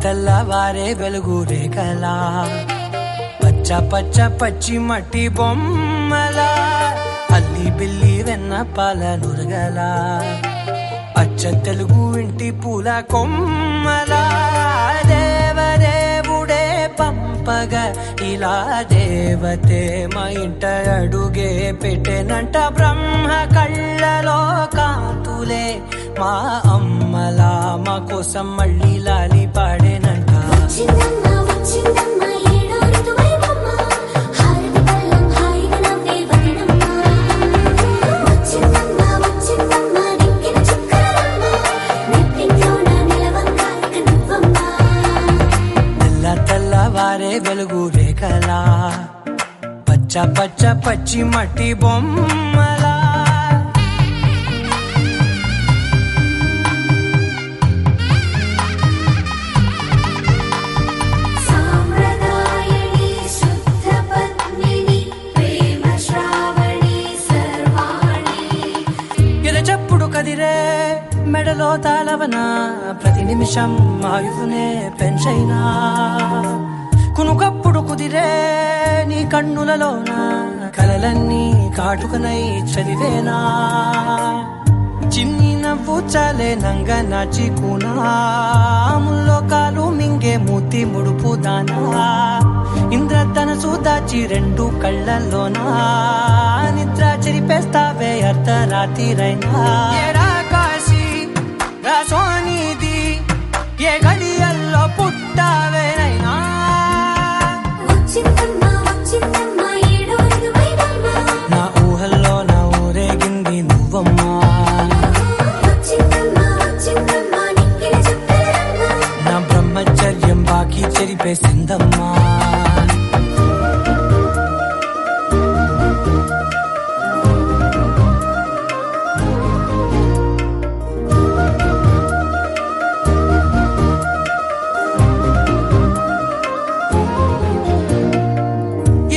తెల్లవారే వెలుగు రేఖలా పచ్చ పచ్చ పచ్చి మట్టి బొమ్మలా అల్లి బిల్లి వెన్న పాల నురగలా అచ్చ తెలుగు ఇంటి పూల కొమ్మలా దేవదేవుడే పంపగా ఇలా దేవతే మా ఇంట అడుగే పెట్టెనంట బ్రహ్మ కళ్ళలో కాంతులే మా అమ్మలా మా కోసం మళ్ళీ లాలి పాడేనంట. తెల్లవారే వెలుగు రేఖలా పచ్చ పచ్చ పచ్చి మట్టి బొమ్మలా ఎరచప్పుడు కదిరే మెడలో తాళవన ప్రతి నిమిషం ఆయుధునే పెంచైనా కునుకప్పుడు కుదిరే నీ కన్నులలోన కలలన్నీ కాటుకనై చదివేనా చిన్ని నవ్వు చాలే నంగ నాచి కూనాముల్లో కాలు మింగే మూతి ముడుపు దానా ఇంద్రధనసు దాచి రెండు కళ్ళల్లోనా నిద్ర చెరిపేస్తావే అర్ధరాత్రిరైనా కాశీ రాసోనిది ఏ గడియల్లో పుట్టావేనైనా నా ఊహల్లో నా ఊరేగింది నువ్వమ్మా నా బ్రహ్మచర్యం బాకీ చెరిపేసిందమ్మా.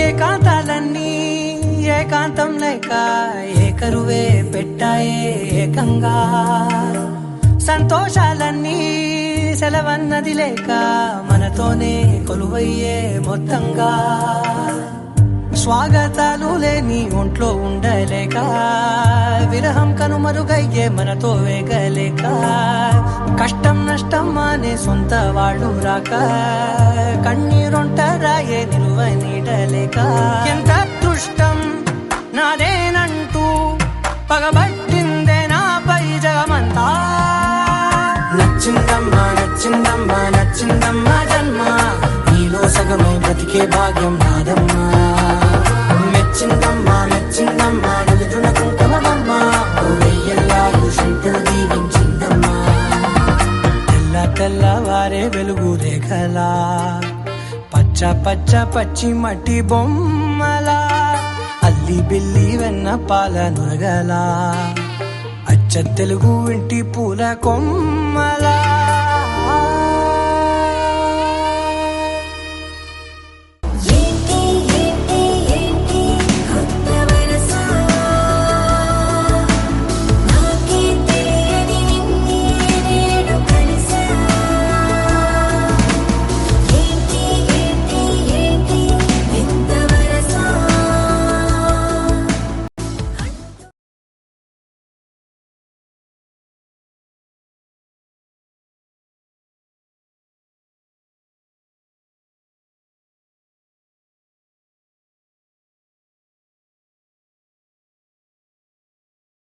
ఏకాంతాలన్నీ ఏకాంతం లేక ఏకరువే పెట్టాయే ఏకంగా సంతోషాలన్నీ సెలవన్నది లేక మనతోనే కొలువయ్యే మొత్తంగా స్వాగతాలు లేని ఒంట్లో ఉండలేక విరహం కనుమరుగయ్యే మనతో వేగలేక కష్టం నష్టం అనే సొంత వాళ్ళు రాక కన్నీరొంటరాయే నిలువ నీడలేక ఎంత అదృష్టం నాదేనంటూ పగబట్టిందే నాపై జగమంతా నచ్చిందమ్మా నచ్చిందమ్మా నచ్చిందమ్మా జన్మ నీలో సగమై బ్రతికే భాగ్యం నాదమ్మా మెచ్చిందమ్మా మెచ్చిందమ్మా నిలుతున్న కుంకుమమ్మా వెయ్యల్లాలు శంకరు దీవించిందమ్మా. తెల్లవారే వెలుగు రేఖలా పచ్చ పచ్చ పచ్చి మట్టి బొమ్మలా అల్లి బిల్లి వెన్న పాల నురగలా అచ్చ తెలుగు ఇంటి పూల కొమ్మలా